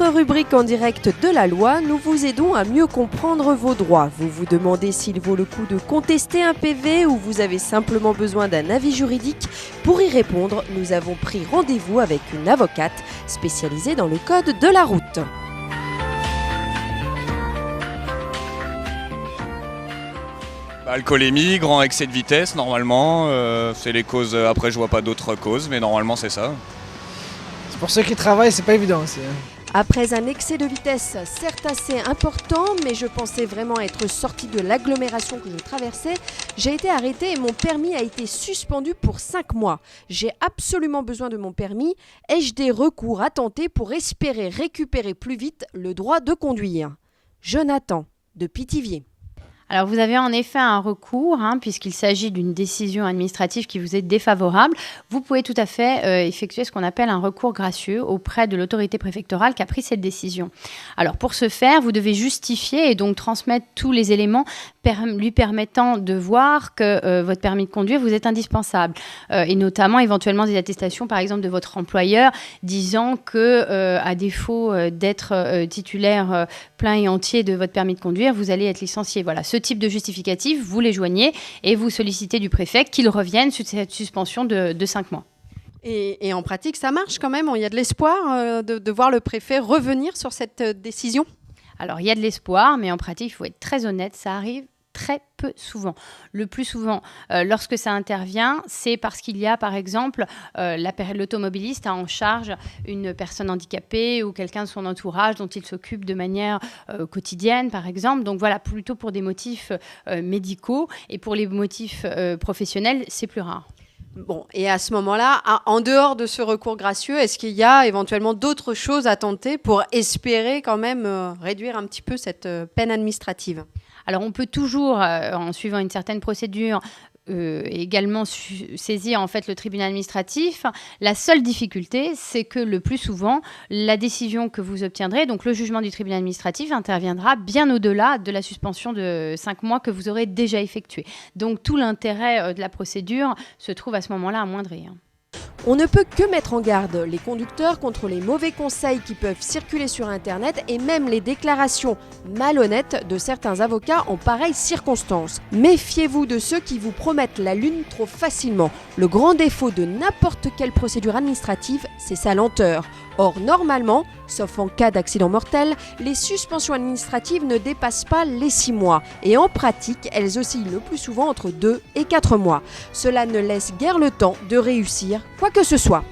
notre rubrique en direct de la loi, nous vous aidons à mieux comprendre vos droits. Vous vous demandez s'il vaut le coup de contester un PV ou vous avez simplement besoin d'un avis juridique. Pour y répondre, nous avons pris rendez-vous avec une avocate spécialisée dans le code de la route. Alcoolémie, grand excès de vitesse, normalement, c'est les causes. Après, je vois pas d'autres causes, mais normalement, c'est ça. Pour ceux qui travaillent, c'est pas évident aussi. Après un excès de vitesse, certes assez important, mais je pensais vraiment être sorti de l'agglomération que je traversais, j'ai été arrêté et mon permis a été suspendu pour 5 mois. J'ai absolument besoin de mon permis. Ai-je des recours à tenter pour espérer récupérer plus vite le droit de conduire ? Jonathan, de Pithiviers. Alors vous avez en effet un recours, puisqu'il s'agit d'une décision administrative qui vous est défavorable. Vous pouvez tout à fait effectuer ce qu'on appelle un recours gracieux auprès de l'autorité préfectorale qui a pris cette décision. Alors pour ce faire, vous devez justifier et donc transmettre tous les éléments lui permettant de voir que votre permis de conduire vous est indispensable. Et notamment éventuellement des attestations par exemple de votre employeur disant que à défaut d'être titulaire plein et entier de votre permis de conduire, vous allez être licencié. Voilà, ce type de justificatif, vous les joignez et vous sollicitez du préfet qu'il revienne sur cette suspension de 5 mois. Et en pratique, ça marche quand même. Il y a de l'espoir de voir le préfet revenir sur cette décision ? Alors, il y a de l'espoir, mais en pratique, il faut être très honnête, ça arrive très peu souvent. Le plus souvent, lorsque ça intervient, c'est parce qu'il y a, par exemple, l'automobiliste a en charge une personne handicapée ou quelqu'un de son entourage dont il s'occupe de manière quotidienne, par exemple. Donc voilà, plutôt pour des motifs médicaux et pour les motifs professionnels, c'est plus rare. Bon, et à ce moment-là, en dehors de ce recours gracieux, est-ce qu'il y a éventuellement d'autres choses à tenter pour espérer quand même réduire un petit peu cette peine administrative ? Alors, on peut toujours, en suivant une certaine procédure, également saisir en fait le tribunal administratif. La seule difficulté, c'est que le plus souvent, la décision que vous obtiendrez, donc le jugement du tribunal administratif, interviendra bien au-delà de la suspension de 5 mois que vous aurez déjà effectuée. Donc, tout l'intérêt de la procédure se trouve à ce moment-là amoindri. On ne peut que mettre en garde les conducteurs contre les mauvais conseils qui peuvent circuler sur Internet et même les déclarations malhonnêtes de certains avocats en pareilles circonstances. Méfiez-vous de ceux qui vous promettent la lune trop facilement. Le grand défaut de n'importe quelle procédure administrative, c'est sa lenteur. Or, normalement, sauf en cas d'accident mortel, les suspensions administratives ne dépassent pas les 6 mois. Et en pratique, elles oscillent le plus souvent entre 2 et 4 mois. Cela ne laisse guère le temps de réussir quoi que ce soit.